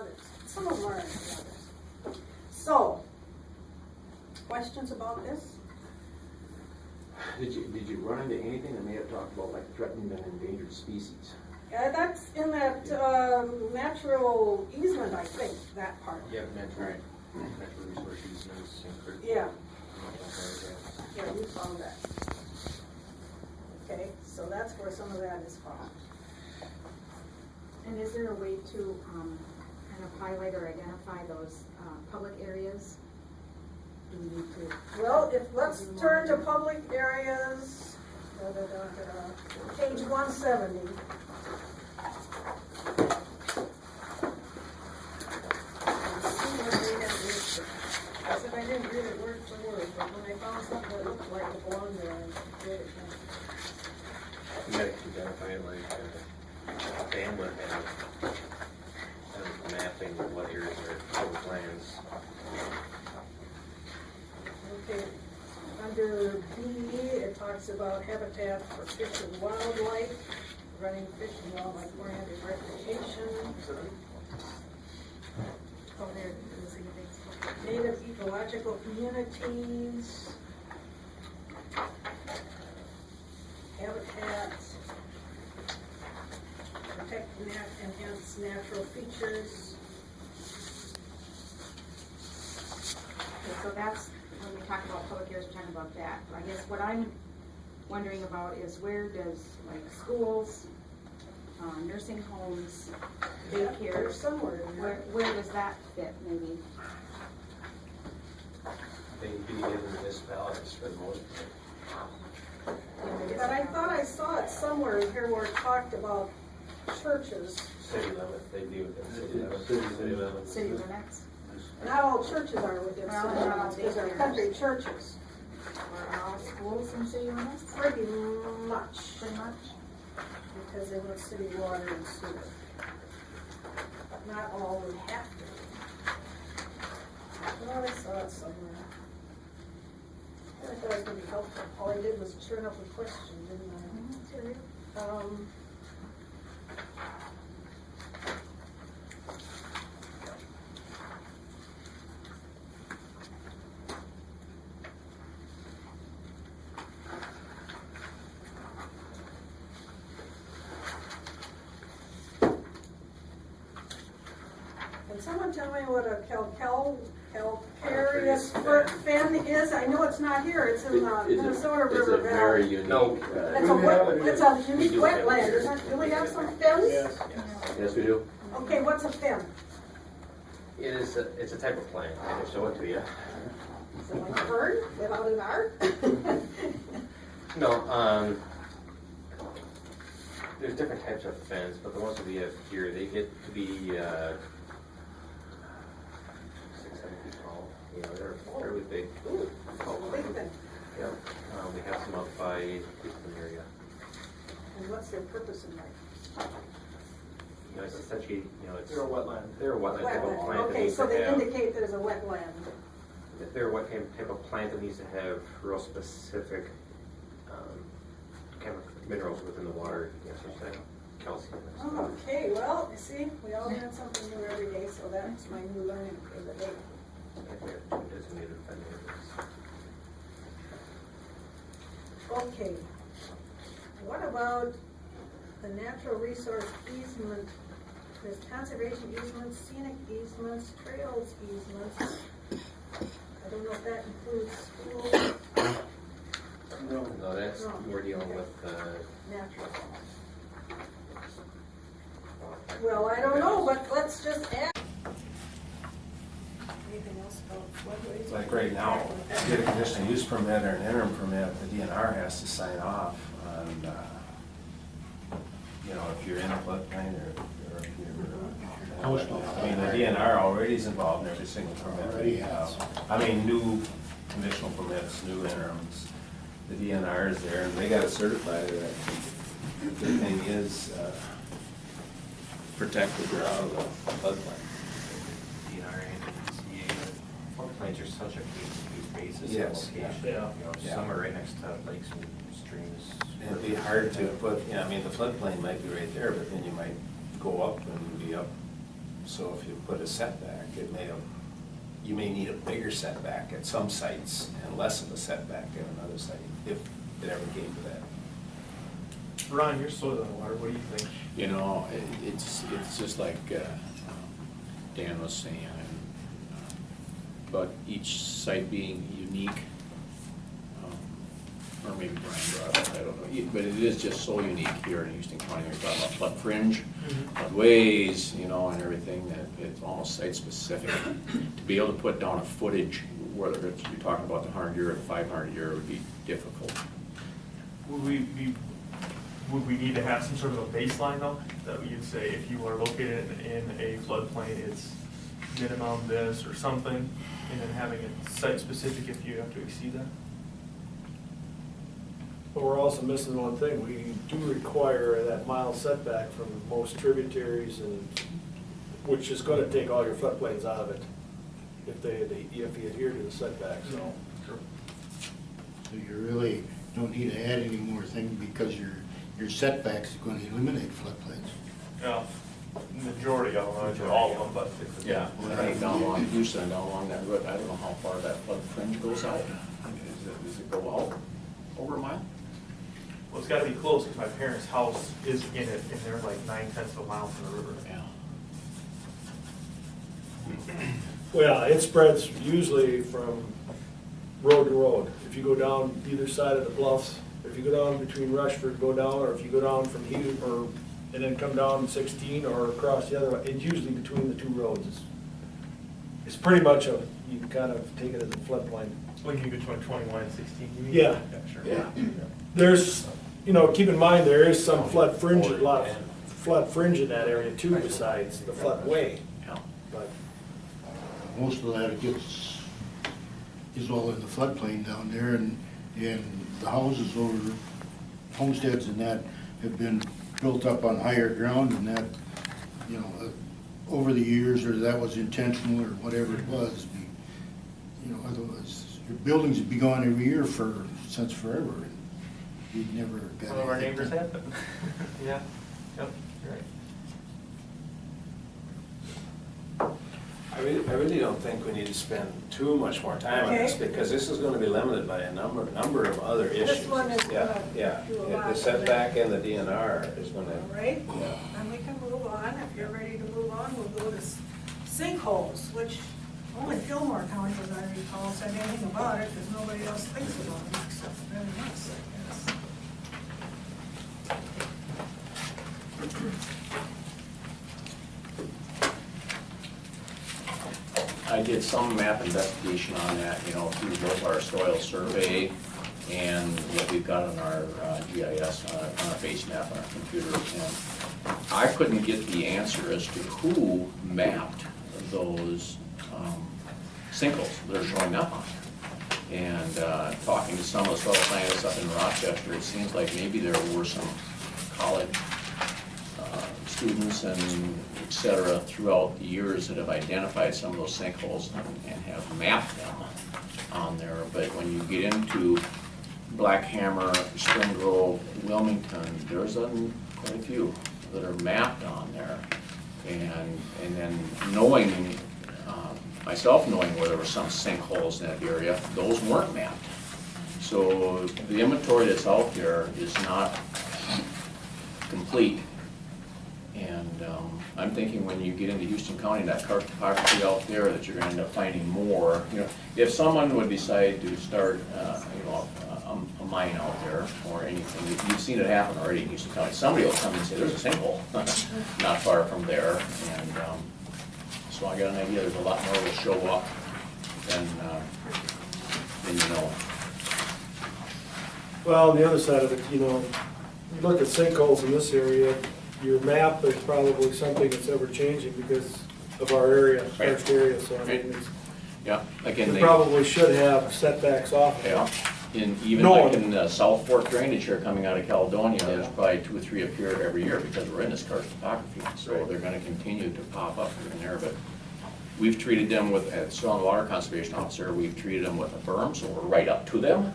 others. Some of them are in the others. So, questions about this? Did you run into anything that may have talked about like threatened and endangered species? That's in that natural easement, I think, that part. Yeah, natural resource easements. Yeah. Yeah, you found that. Okay, so that's where some of that is found. And is there a way to kind of highlight or identify those public areas? Do we need to? Well, let's turn to public areas, page 170. I said I didn't read it word for word, but when I found something that looked like it belonged there, I read it. You gotta identify it like Dan would have mapping of what areas are public lands. Okay, under B, it talks about habitat for fish and wildlife, running fish and wildlife oriented recreation. Oh, there it is. Native ecological communities, habitats, protect enhance natural features. Okay, so that's, when we talk about public areas, we're talking about that. I guess what I'm wondering about is where does, like, schools, nursing homes, daycare, There's somewhere in there. where does that fit, maybe? They need to be given municipalities for the most part. But I thought I saw it somewhere in here where it talked about churches. City limits, they do within city limits. City limits. City limits? Not all churches are within Well, city not all limits, because they're daycares. country churches, Or are all schools in city limits? pretty much, Pretty much? because they want city water and sewer. Not all would have to. Well, I saw it somewhere. I thought it was gonna be helpful. All I did was turn up a question, didn't I? Can someone tell me what a calcareous fin is? I know it's not here, it's in the Minnesota River It's a very Valley. unique. No. It's a unique wetland, isn't it? Do we have some fins? Yes. Yes, we do. Okay, what's a fin? It's a type of plant. I can show it to you. Is it like a bird without an arc? No, there's different types of fins, but the ones that we have here, they get to be 6-7 feet tall. You know, they're fairly big. Ooh, big fin. Yeah. We have some up by Houston area. And what's their purpose in life? You know, it's essentially, it's They're a wetland. they're a wetland type of Wetland. plant that Okay, needs so to they have. indicate there's a wetland. They're what type of plant that needs to have real specific chemical minerals within the water, such as calcium and stuff. Okay, well, you see, we all learn something new every day, so that's my new learning for the day. And we have two designated fund areas. Okay, what about the natural resource easement? There's conservation easements, scenic easements, trails easements. I don't know if that includes schools, No, that's, No. we're dealing with, natural. Well, I don't know, but let's just add. Anything else about floodways? Like right now, to get a conditional use permit or an interim permit, the DNR has to sign off on, if you're in a floodplain or if you're. I mean, the DNR already is involved in every single permit. Already has. New conditional permits, new interims. The DNR is there and they gotta certify that the thing is protected or out of the floodplain. DNR and CA, floodplains are such a case-to-case basis of Yes. location. Yeah. Some are right next to lakes and streams. It'd be hard to put, the floodplain might be right there, but then you might go up and be up So if you put a setback, you may need a bigger setback at some sites and less of a setback at another site, if it ever came to that. Ron, you're soil and water, what do you think? You know, it's just like Dan was saying, but each site being unique, or maybe Brian brought it up, I don't know, but it is just so unique here in Houston County. We're talking about flood fringe, floodways, you know, and everything, that it's almost site specific. To be able to put down a footage, whether it's, you're talking about the 100-year or the 500-year, would be difficult. Would we need to have some sort of a baseline though, that you'd say if you are located in a floodplain, it's minimum this or something, and then having it site specific if you have to exceed that? But we're also missing one thing, we do require that mile setback from most tributaries, and, which is gonna take all your floodplains out of it, if you adhere to the setback, so. Sure. So you really don't need to add any more things, because your setbacks is gonna eliminate floodplains. Yeah, majority of them, not all of them, but. Yeah, I think down along Houston, down along that road, I don't know how far that flood fringe goes out. Does it go out over a mile? Well, it's gotta be close, because my parents' house is in it, and they're like 9/10 of a mile from the river. Yeah. Well, it spreads usually from road to road. If you go down either side of the bluffs, if you go down between Rushford, go down, or if you go down from here, and then come down 16 or across the other way, it's usually between the two roads. It's pretty much you can kind of take it as a floodplain. When you go between 21 and 16, you mean? Yeah. Sure. Yeah. There's, you know, keep in mind, there is some flood fringe, a lot of flood fringe in that area too, besides the floodway. Yeah. But Most of that is all in the floodplain down there, and the houses over, homesteads and that have been built up on higher ground, and that, you know, over the years, or that was intentional, or whatever it was, you know, otherwise, your buildings would be gone every year since forever, and you'd never got. Some of our anything neighbors done. have been. Yeah, yep, you're right. I really don't think we need to spend too much more time on this, Okay. because this is gonna be limited by a number of other issues. This one is gonna Yeah, do a yeah. lot The of setback and the DNR is gonna, All right, yeah. and we can move on. If you're ready to move on, we'll go to sinkholes, which only Fillmore County, as I recall, said anything about it, because nobody else thinks about it except for us, I guess. I did some map investigation on that, you know, through both our soil survey and what we've got on our GIS, on our base map on our computer. And I couldn't get the answer as to who mapped those sinkholes that are showing up on there. And talking to some of the soil scientists up in Rochester, it seems like maybe there were some college students and et cetera throughout the years that have identified some of those sinkholes and have mapped them on there. But when you get into Black Hammer, Spring Grove, Wilmington, there's quite a few that are mapped on there. And then knowing, myself knowing where there were some sinkholes in that area, those weren't mapped. So the inventory that's out there is not complete. And I'm thinking when you get into Houston County, that karst topography out there, that you're gonna end up finding more. You know, if someone would decide to start, you know, a mine out there or anything, you've seen it happen already in Houston County. Somebody will come and say, there's a sinkhole not far from there. And so I got an idea, there's a lot more will show up than you know. well, on the other side of it, you know, you look at sinkholes in this area, your map is probably something that's ever changing because of our area, Right. first area, so I mean, Right. it's, Yeah, again, we probably should have setbacks off of it. yeah, even No like one- in the South Fork drainage here coming out of Caledonia, there's probably 2 or 3 appear every year because we're in this karst topography. So Right. they're gonna continue to pop up here and there, but we've treated them with, at Soil and Water Conservation Officer, we've treated them with a berm, so we're right up to them.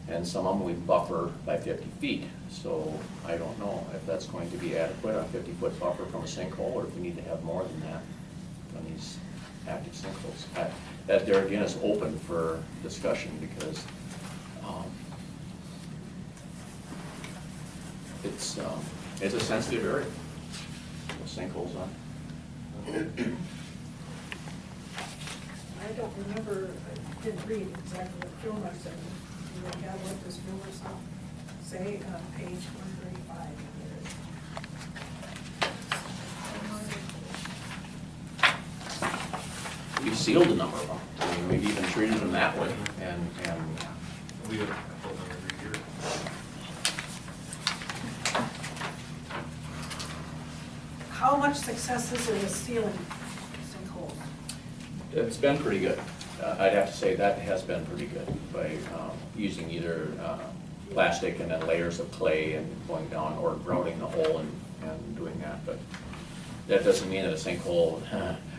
And some of them we buffer by 50 feet. So I don't know if that's going to be adequate, a 50-foot buffer from a sinkhole, or if we need to have more than that. on these active sinkholes. That there again is open for discussion because it's a sensitive area. Sinkholes on. I don't remember, I didn't read exactly what film I said. Do you have what this film or something? Say, page 135. We've sealed a number of them. I mean, we've even treated them that way, and We have a couple of them every year. How much success is there with sealing sinkholes? it's been pretty good. I'd have to say that has been pretty good by using either plastic and then layers of clay and going down, or grouting the hole and doing that. But that doesn't mean that a sinkhole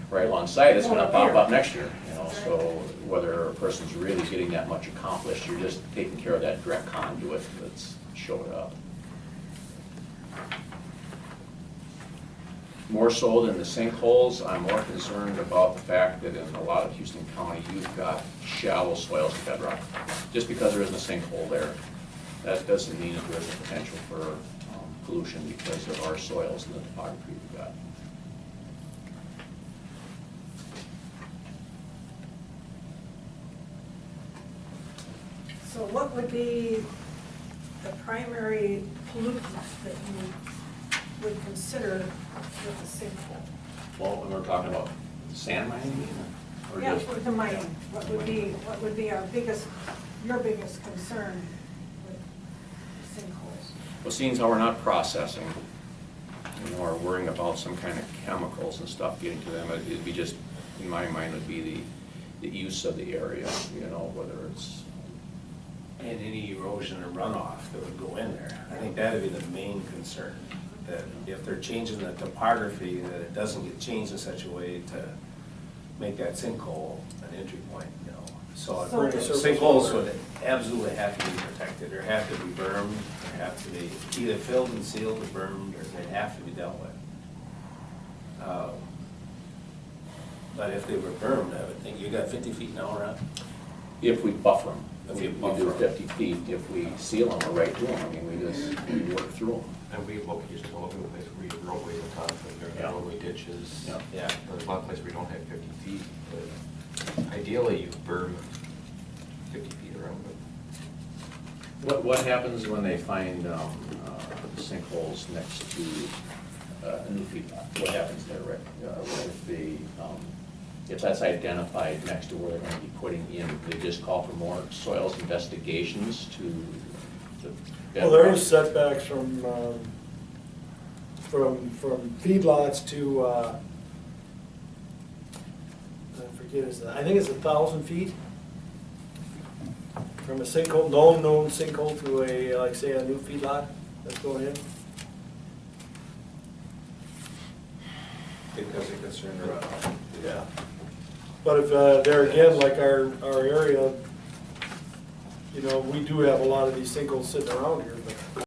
right alongside it's going to pop up next year. You know, so whether a person's really getting that much accomplished, you're just taking care of that direct conduit that's showed up. More so than the sinkholes, I'm more concerned about the fact that in a lot of Houston County, you've got shallow soils and bedrock. Just because there isn't a sinkhole there, that doesn't mean that there's a potential for pollution because of our soils and the topography we've got. So what would be the primary pollutants that you would consider with a sinkhole? Well, when we're talking about sand mining, or Yeah, just with the mining, what would be our biggest, your biggest concern with sinkholes? well, seeing as how we're not processing, you know, or worrying about some kind of chemicals and stuff getting to them, it'd be just, in my mind, would be the use of the area, you know, whether it's. And any erosion or runoff that would go in there. I think that'd be the main concern, that if they're changing the topography, that it doesn't get changed in such a way to make that sinkhole an entry point, you know. So sinkholes would absolutely have to be protected, or have to be bermed, or have to be either filled and sealed or bermed, or they'd have to be dealt with. But if they were bermed, I would think, you got 50 feet now, right? If we buffer them. If We you do buffer 50 feet. If we seal them, we're right through them. I mean, we work through them. And we used to go up in the place where we had roadways on top, and there Yeah. are roadway ditches. Yeah. Yeah, there's a lot of places where you don't have 50 feet, but ideally you berm 50 feet around it. What happens when they find sinkholes next to a new feedlot? What happens there, Rick? If that's identified next to where they're going to be putting in, they just call for more soils investigations to the Well, there is setbacks from feedlots to, I forget, I think it's 1,000 feet. From a sinkhole, known sinkhole to a, like say, a new feedlot that's going in. Because they're concerned about. Yeah. But if, there again, like our area, you know, we do have a lot of these sinkholes sitting around here, but